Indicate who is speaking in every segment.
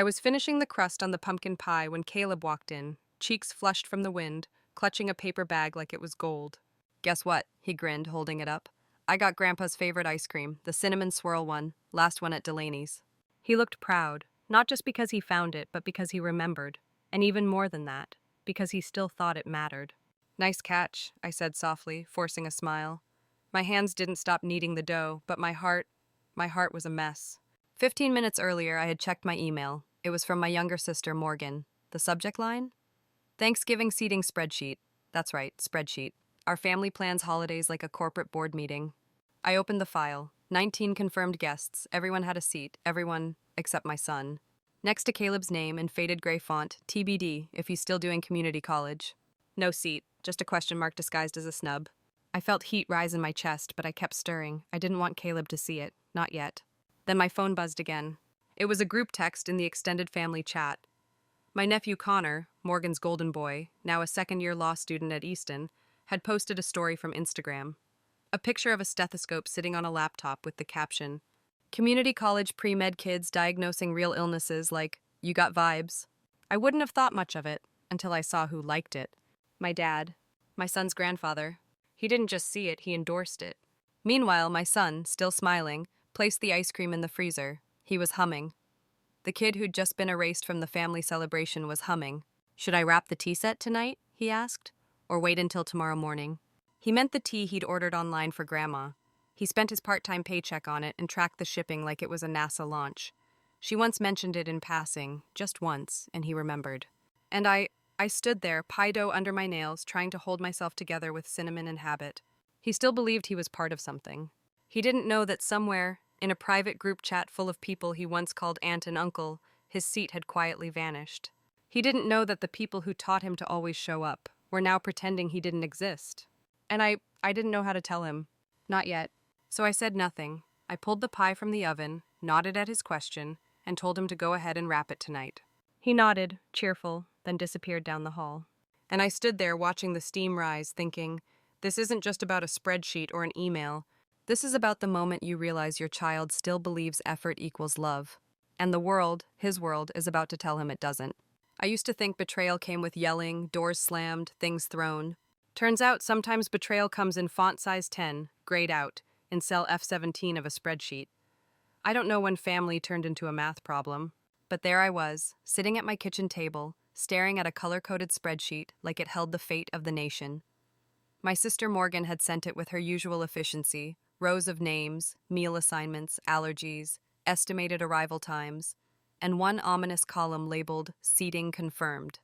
Speaker 1: I was finishing the crust on the pumpkin pie when Caleb walked in, cheeks flushed from the wind, clutching a paper bag like it was gold. "Guess what?" he grinned, holding it up. "I got Grandpa's favorite ice cream, the cinnamon swirl one, last one at Delaney's." He looked proud, not just because he found it, but because he remembered. And even more than that, because he still thought it mattered. "Nice catch," I said softly, forcing a smile. My hands didn't stop kneading the dough, but my heart was a mess. 15 minutes earlier, I had checked my email. It was from my younger sister, Morgan. The subject line? Thanksgiving seating spreadsheet. That's right, spreadsheet. Our family plans holidays like a corporate board meeting. I opened the file. 19 confirmed guests. Everyone had a seat. Everyone except my son. Next to Caleb's name in faded gray font, TBD, if he's still doing community college. No seat, just a question mark disguised as a snub. I felt heat rise in my chest, but I kept stirring. I didn't want Caleb to see it. Not yet. Then my phone buzzed again. It was a group text in the extended family chat. My nephew Connor, Morgan's golden boy, now a second-year law student at Easton, had posted a story from Instagram. A picture of a stethoscope sitting on a laptop with the caption, "Community college pre-med kids diagnosing real illnesses like, you got vibes." I wouldn't have thought much of it until I saw who liked it. My dad, my son's grandfather. He didn't just see it, he endorsed it. Meanwhile, my son, still smiling, placed the ice cream in the freezer. He was humming. The kid who'd just been erased from the family celebration was humming. "Should I wrap the tea set tonight?" he asked. "Or wait until tomorrow morning?" He meant the tea he'd ordered online for Grandma. He spent his part-time paycheck on it and tracked the shipping like it was a NASA launch. She once mentioned it in passing, just once, and he remembered. And I stood there, pie dough under my nails, trying to hold myself together with cinnamon and habit. He still believed he was part of something. He didn't know that somewhere, in a private group chat full of people he once called aunt and uncle, his seat had quietly vanished. He didn't know that the people who taught him to always show up were now pretending he didn't exist. And I didn't know how to tell him. Not yet. So I said nothing. I pulled the pie from the oven, nodded at his question, and told him to go ahead and wrap it tonight. He nodded, cheerful, then disappeared down the hall. And I stood there watching the steam rise, thinking, this isn't just about a spreadsheet or an email. This is about the moment you realize your child still believes effort equals love. And the world, his world, is about to tell him it doesn't. I used to think betrayal came with yelling, doors slammed, things thrown. Turns out sometimes betrayal comes in font size 10, grayed out, in cell F17 of a spreadsheet. I don't know when family turned into a math problem, but there I was, sitting at my kitchen table, staring at a color-coded spreadsheet like it held the fate of the nation. My sister Morgan had sent it with her usual efficiency, rows of names, meal assignments, allergies, estimated arrival times, and one ominous column labeled Seating Confirmed.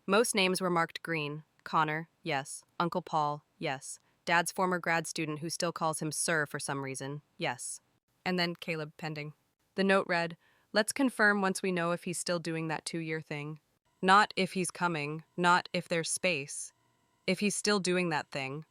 Speaker 1: Most names were marked green. Connor, yes. Uncle Paul, yes. Dad's former grad student who still calls him Sir for some reason, yes. And then Caleb pending. The note read, let's confirm once we know if he's still doing that 2-year thing. Not if he's coming, not if there's space. If he's still doing that thing.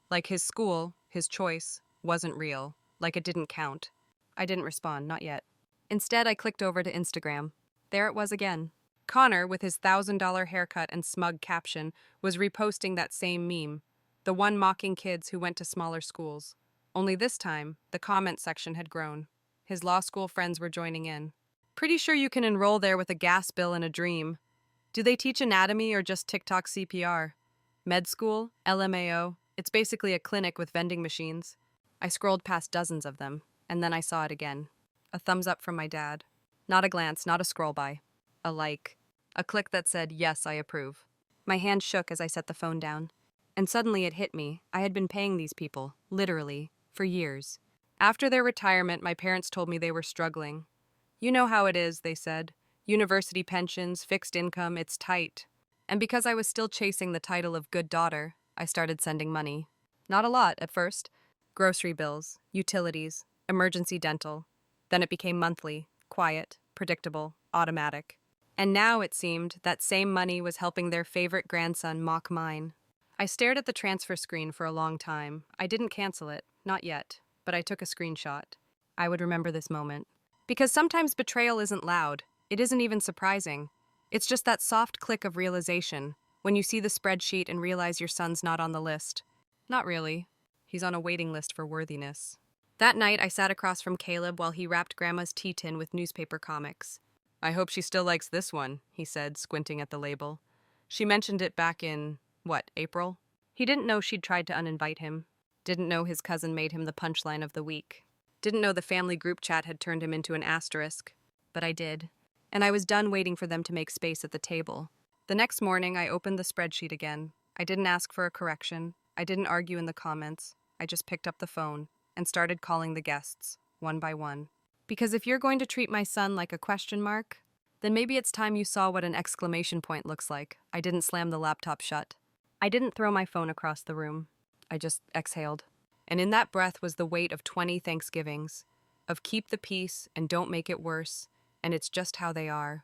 Speaker 1: Like his school, his choice, wasn't real. Like it didn't count. I didn't respond, not yet. Instead, I clicked over to Instagram. There it was again. Connor, with his $1,000 haircut and smug caption, was reposting that same meme. The one mocking kids who went to smaller schools. Only this time, the comment section had grown. His law school friends were joining in. Pretty sure you can enroll there with a gas bill and a dream. Do they teach anatomy or just TikTok CPR? Med school? LMAO? It's basically a clinic with vending machines. I scrolled past dozens of them, and then I saw it again. A thumbs up from my dad. Not a glance, not a scroll by. A like. A click that said, yes, I approve. My hand shook as I set the phone down. And suddenly it hit me. I had been paying these people, literally, for years. After their retirement, my parents told me they were struggling. You know how it is, they said. University pensions, fixed income, it's tight. And because I was still chasing the title of good daughter, I started sending money. Not a lot at first. Grocery bills, utilities, emergency dental. Then it became monthly, quiet, predictable, automatic. And now, it seemed, that same money was helping their favorite grandson mock mine. I stared at the transfer screen for a long time. I didn't cancel it, not yet, but I took a screenshot. I would remember this moment. Because sometimes betrayal isn't loud. It isn't even surprising. It's just that soft click of realization, when you see the spreadsheet and realize your son's not on the list. Not really. He's on a waiting list for worthiness. That night, I sat across from Caleb while he wrapped Grandma's tea tin with newspaper comics. I hope she still likes this one, he said, squinting at the label. She mentioned it back in, what, April? He didn't know she'd tried to uninvite him. Didn't know his cousin made him the punchline of the week. Didn't know the family group chat had turned him into an asterisk. But I did. And I was done waiting for them to make space at the table. The next morning, I opened the spreadsheet again. I didn't ask for a correction. I didn't argue in the comments. I just picked up the phone and started calling the guests, one by one. Because if you're going to treat my son like a question mark, then maybe it's time you saw what an exclamation point looks like. I didn't slam the laptop shut. I didn't throw my phone across the room. I just exhaled. And in that breath was the weight of 20 Thanksgivings, of keep the peace and don't make it worse, and it's just how they are.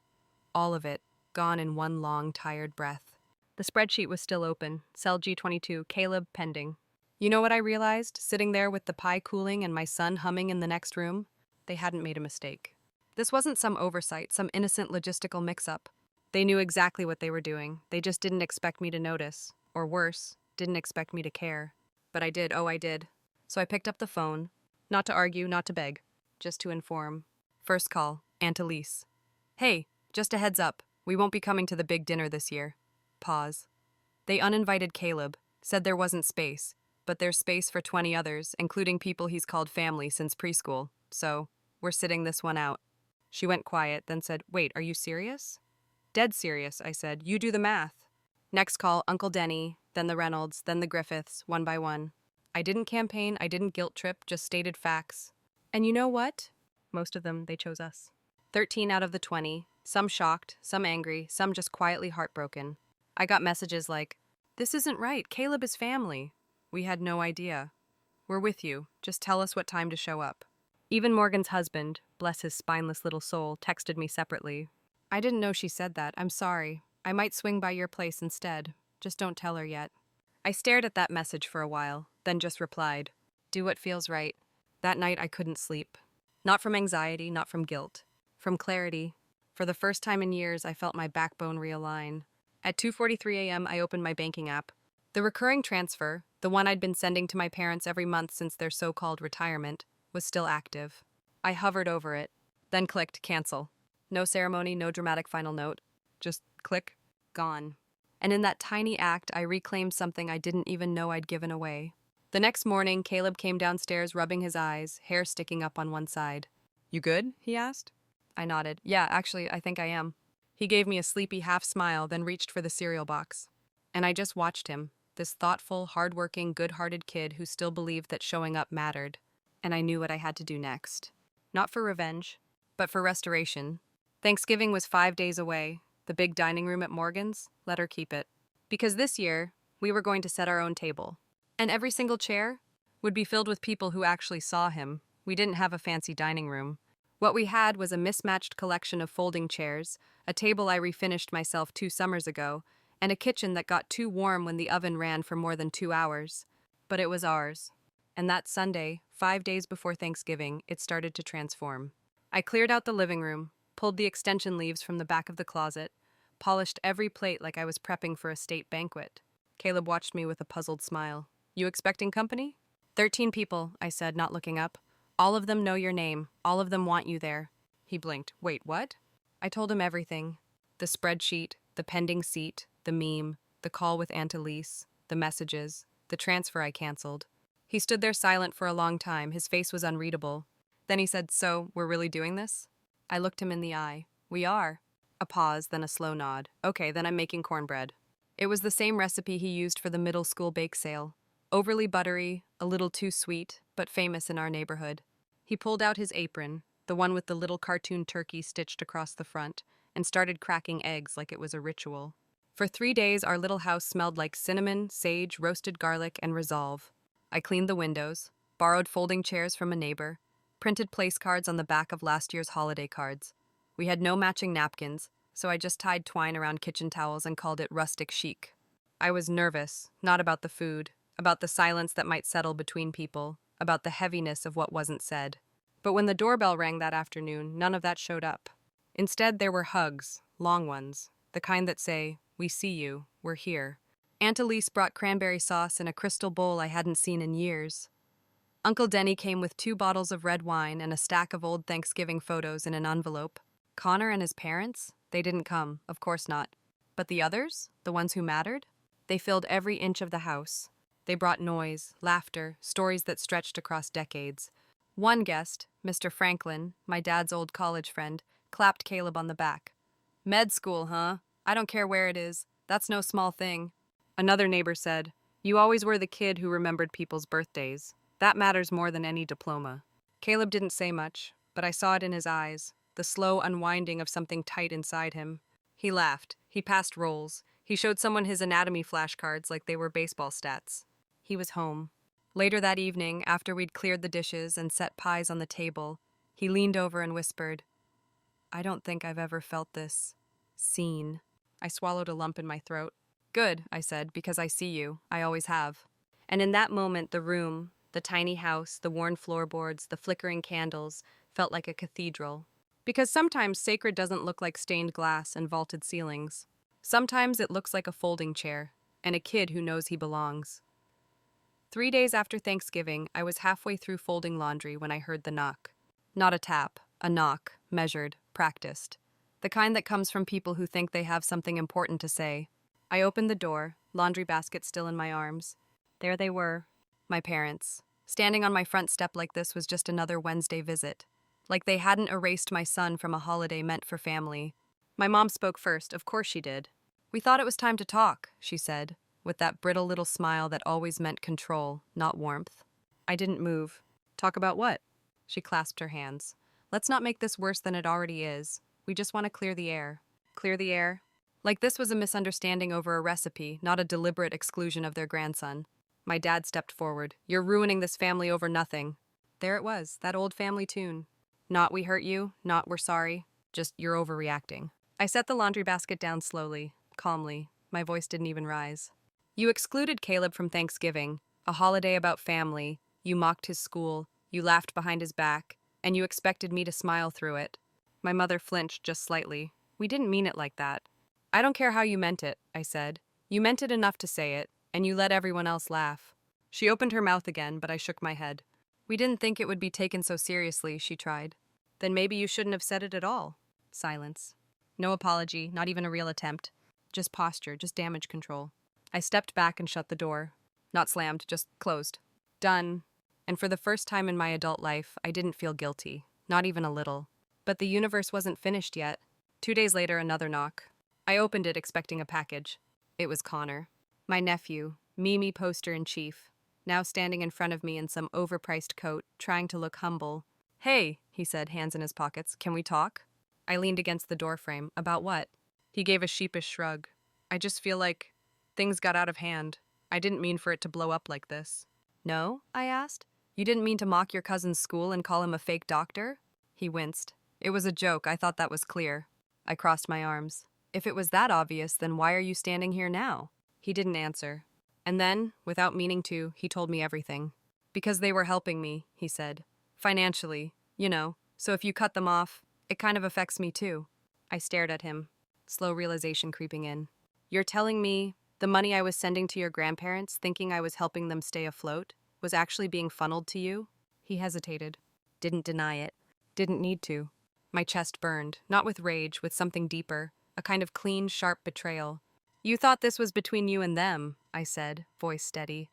Speaker 1: All of it, gone in one long, tired breath. The spreadsheet was still open. Cell G22, Caleb pending. You know what I realized, sitting there with the pie cooling and my son humming in the next room? They hadn't made a mistake. This wasn't some oversight, some innocent logistical mix-up. They knew exactly what they were doing. They just didn't expect me to notice. Or worse, didn't expect me to care. But I did, I did. So I picked up the phone. Not to argue, not to beg. Just to inform. First call, Aunt Elise. Hey, just a heads up. We won't be coming to the big dinner this year. Pause. They uninvited Caleb, said there wasn't space, but there's space for 20 others, including people he's called family since preschool. So, we're sitting this one out. She went quiet, then said, Wait, are you serious? Dead serious, I said. You do the math. Next call, Uncle Denny, then the Reynolds, then the Griffiths, one by one. I didn't campaign, I didn't guilt trip, just stated facts. And you know what? Most of them, they chose us. 13 out of the 20, some shocked, some angry, some just quietly heartbroken. I got messages like, This isn't right, Caleb is family. We had no idea. We're with you, just tell us what time to show up. Even Morgan's husband, bless his spineless little soul, texted me separately. I didn't know she said that, I'm sorry. I might swing by your place instead. Just don't tell her yet. I stared at that message for a while, then just replied, Do what feels right. That night I couldn't sleep. Not from anxiety, not from guilt. From clarity. For the first time in years, I felt my backbone realign. At 2:43 a.m., I opened my banking app. The recurring transfer, the one I'd been sending to my parents every month since their so-called retirement, was still active. I hovered over it, then clicked cancel. No ceremony, no dramatic final note. Just click, gone. And in that tiny act, I reclaimed something I didn't even know I'd given away. The next morning, Caleb came downstairs rubbing his eyes, hair sticking up on one side. You good? He asked. I nodded. Yeah, actually, I think I am. He gave me a sleepy half smile, then reached for the cereal box. And I just watched him, this thoughtful, hard-working, good-hearted kid who still believed that showing up mattered. And I knew what I had to do next. Not for revenge, but for restoration. Thanksgiving was 5 days away. The big dining room at Morgan's, let her keep it. Because this year, we were going to set our own table. And every single chair would be filled with people who actually saw him. We didn't have a fancy dining room. What we had was a mismatched collection of folding chairs, a table I refinished myself 2 summers ago, and a kitchen that got too warm when the oven ran for more than 2 hours. But it was ours. And that Sunday, 5 days before Thanksgiving, it started to transform. I cleared out the living room, pulled the extension leaves from the back of the closet, polished every plate like I was prepping for a state banquet. Caleb watched me with a puzzled smile. You expecting company? 13 people, I said, not looking up. All of them know your name. All of them want you there. He blinked. Wait, what? I told him everything. The spreadsheet, the pending seat, the meme, the call with Aunt Elise, the messages, the transfer I canceled. He stood there silent for a long time. His face was unreadable. Then he said, So, we're really doing this? I looked him in the eye. We are. A pause, then a slow nod. Okay, then I'm making cornbread. It was the same recipe he used for the middle school bake sale. Overly buttery, a little too sweet, but famous in our neighborhood. He pulled out his apron, the one with the little cartoon turkey stitched across the front, and started cracking eggs like it was a ritual. For 3 days, our little house smelled like cinnamon, sage, roasted garlic, and resolve. I cleaned the windows, borrowed folding chairs from a neighbor, printed place cards on the back of last year's holiday cards. We had no matching napkins, so I just tied twine around kitchen towels and called it rustic chic. I was nervous, not about the food, about the silence that might settle between people, about the heaviness of what wasn't said. But when the doorbell rang that afternoon, none of that showed up. Instead, there were hugs, long ones, the kind that say, We see you, we're here. Aunt Elise brought cranberry sauce in a crystal bowl I hadn't seen in years. Uncle Denny came with 2 bottles of red wine and a stack of old Thanksgiving photos in an envelope. Connor and his parents? They didn't come, of course not. But the others? The ones who mattered? They filled every inch of the house. They brought noise, laughter, stories that stretched across decades. One guest, Mr. Franklin, my dad's old college friend, clapped Caleb on the back. Med school, huh? I don't care where it is. That's no small thing. Another neighbor said, You always were the kid who remembered people's birthdays. That matters more than any diploma. Caleb didn't say much, but I saw it in his eyes, the slow unwinding of something tight inside him. He laughed. He passed rolls. He showed someone his anatomy flashcards like they were baseball stats. He was home. Later that evening, after we'd cleared the dishes and set pies on the table, he leaned over and whispered, I don't think I've ever felt this seen. I swallowed a lump in my throat. Good, I said, because I see you. I always have. And in that moment, the room, the tiny house, the worn floorboards, the flickering candles, felt like a cathedral. Because sometimes sacred doesn't look like stained glass and vaulted ceilings. Sometimes it looks like a folding chair and a kid who knows he belongs. 3 days after Thanksgiving, I was halfway through folding laundry when I heard the knock. Not a tap, a knock, measured, practiced. The kind that comes from people who think they have something important to say. I opened the door, laundry basket still in my arms. There they were, my parents. Standing on my front step like this was just another Wednesday visit. Like they hadn't erased my son from a holiday meant for family. My mom spoke first, of course she did. We thought it was time to talk, she said, with that brittle little smile that always meant control, not warmth. I didn't move. Talk about what? She clasped her hands. Let's not make this worse than it already is. We just want to clear the air. Clear the air? Like this was a misunderstanding over a recipe, not a deliberate exclusion of their grandson. My dad stepped forward. You're ruining this family over nothing. There it was, that old family tune. Not we hurt you, not we're sorry, just you're overreacting. I set the laundry basket down slowly, calmly. My voice didn't even rise. You excluded Caleb from Thanksgiving, a holiday about family. You mocked his school, you laughed behind his back, and you expected me to smile through it. My mother flinched just slightly. We didn't mean it like that. I don't care how you meant it, I said. You meant it enough to say it, and you let everyone else laugh. She opened her mouth again, but I shook my head. We didn't think it would be taken so seriously, she tried. Then maybe you shouldn't have said it at all. Silence. No apology, not even a real attempt. Just posture, just damage control. I stepped back and shut the door. Not slammed, just closed. Done. And for the first time in my adult life, I didn't feel guilty. Not even a little. But the universe wasn't finished yet. 2 days later, another knock. I opened it expecting a package. It was Connor. My nephew, Mimi poster-in-chief, now standing in front of me in some overpriced coat, trying to look humble. Hey, he said, hands in his pockets, can we talk? I leaned against the doorframe. About what? He gave a sheepish shrug. I just feel like things got out of hand. I didn't mean for it to blow up like this. No? I asked. You didn't mean to mock your cousin's school and call him a fake doctor? He winced. It was a joke. I thought that was clear. I crossed my arms. If it was that obvious, then why are you standing here now? He didn't answer. And then, without meaning to, he told me everything. Because they were helping me, he said. Financially, you know. So if you cut them off, it kind of affects me too. I stared at him, slow realization creeping in. You're telling me the money I was sending to your grandparents, thinking I was helping them stay afloat, was actually being funneled to you? He hesitated. Didn't deny it. Didn't need to. My chest burned, not with rage, with something deeper, a kind of clean, sharp betrayal. You thought this was between you and them, I said, voice steady.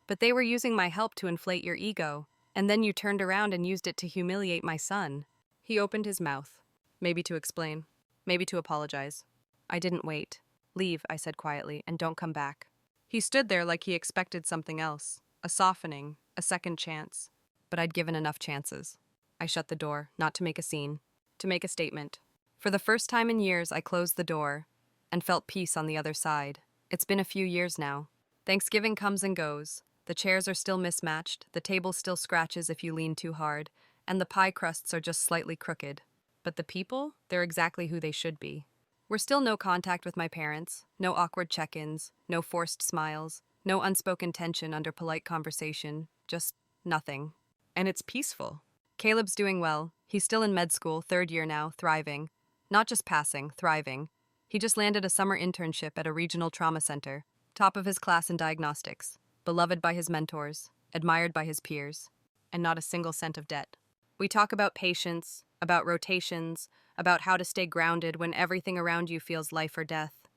Speaker 1: But they were using my help to inflate your ego, and then you turned around and used it to humiliate my son. He opened his mouth, maybe to explain, maybe to apologize. I didn't wait. Leave, I said quietly, and don't come back. He stood there like he expected something else, a softening, a second chance. But I'd given enough chances. I shut the door, not to make a scene, to make a statement. For the first time in years, I closed the door and felt peace on the other side. It's been a few years now. Thanksgiving comes and goes. The chairs are still mismatched, the table still scratches if you lean too hard, and the pie crusts are just slightly crooked. But the people, they're exactly who they should be. We're still no contact with my parents, no awkward check-ins, no forced smiles, no unspoken tension under polite conversation, just nothing. And it's peaceful. Caleb's doing well. He's still in med school, 3rd year now, thriving. Not just passing, thriving. He just landed a summer internship at a regional trauma center, top of his class in diagnostics, beloved by his mentors, admired by his peers, and not a single cent of debt. We talk about patience, about rotations, about how to stay grounded when everything around you feels life or death.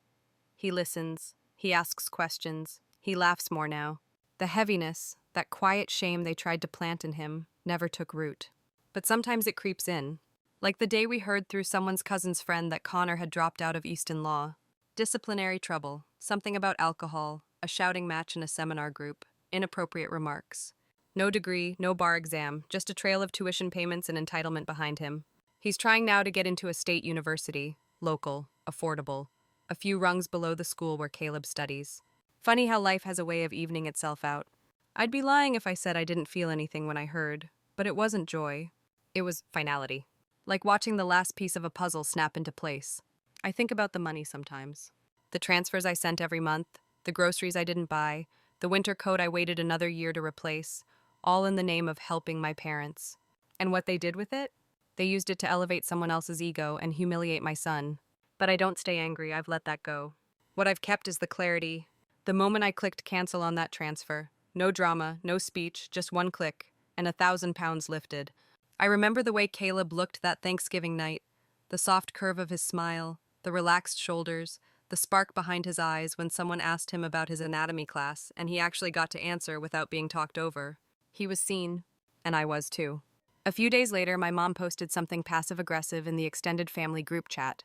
Speaker 1: He listens, he asks questions, he laughs more now. The heaviness, that quiet shame they tried to plant in him, never took root. But sometimes it creeps in. Like the day we heard through someone's cousin's friend that Connor had dropped out of Easton Law. Disciplinary trouble, something about alcohol, a shouting match in a seminar group, inappropriate remarks. No degree, no bar exam, just a trail of tuition payments and entitlement behind him. He's trying now to get into a state university, local, affordable, a few rungs below the school where Caleb studies. Funny how life has a way of evening itself out. I'd be lying if I said I didn't feel anything when I heard, but it wasn't joy. It was finality. Like watching the last piece of a puzzle snap into place. I think about the money sometimes. The transfers I sent every month, the groceries I didn't buy, the winter coat I waited another year to replace, all in the name of helping my parents. And what they did with it? They used it to elevate someone else's ego and humiliate my son. But I don't stay angry, I've let that go. What I've kept is the clarity. The moment I clicked cancel on that transfer, no drama, no speech, just one click, and 1,000 pounds lifted. I remember the way Caleb looked that Thanksgiving night, the soft curve of his smile, the relaxed shoulders, the spark behind his eyes when someone asked him about his anatomy class and he actually got to answer without being talked over. He was seen, and I was too. A few days later, my mom posted something passive-aggressive in the extended family group chat.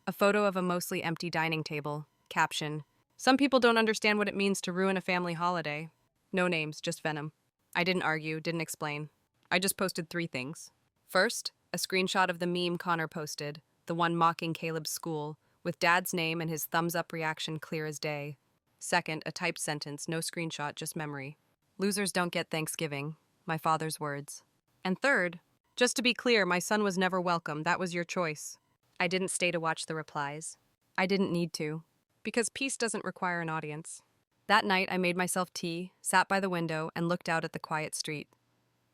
Speaker 1: A photo of a mostly empty dining table. Caption: "Some people don't understand what it means to ruin a family holiday." No names, just venom. I didn't argue, didn't explain. I just posted 3 things. First, a screenshot of the meme Connor posted, the one mocking Caleb's school, with Dad's name and his thumbs-up reaction clear as day. Second, a typed sentence, no screenshot, just memory. "Losers don't get Thanksgiving," my father's words. And third, "Just to be clear, my son was never welcome, that was your choice." I didn't stay to watch the replies. I didn't need to, because peace doesn't require an audience. That night, I made myself tea, sat by the window, and looked out at the quiet street.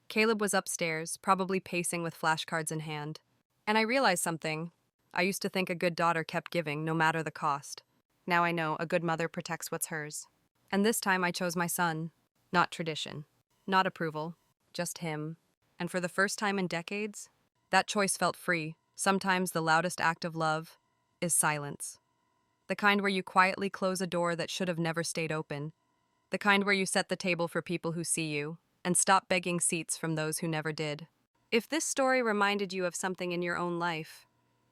Speaker 1: Caleb was upstairs, probably pacing with flashcards in hand. And I realized something. I used to think a good daughter kept giving, no matter the cost. Now I know a good mother protects what's hers. And this time I chose my son. Not tradition. Not approval. Just him. And for the first time in decades, that choice felt free. Sometimes the loudest act of love is silence. The kind where you quietly close a door that should have never stayed open. The kind where you set the table for people who see you, and stop begging seats from those who never did. If this story reminded you of something in your own life,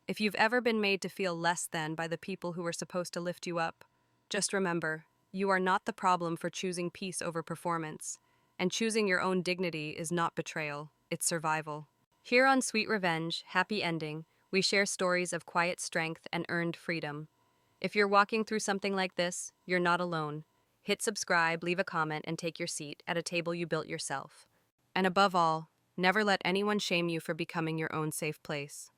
Speaker 1: if you've ever been made to feel less than by the people who were supposed to lift you up, just remember, you are not the problem for choosing peace over performance, and choosing your own dignity is not betrayal, it's survival. Here on Sweet Revenge, Happy Ending, we share stories of quiet strength and earned freedom. If you're walking through something like this, you're not alone. Hit subscribe, leave a comment, and take your seat at a table you built yourself. And above all, never let anyone shame you for becoming your own safe place.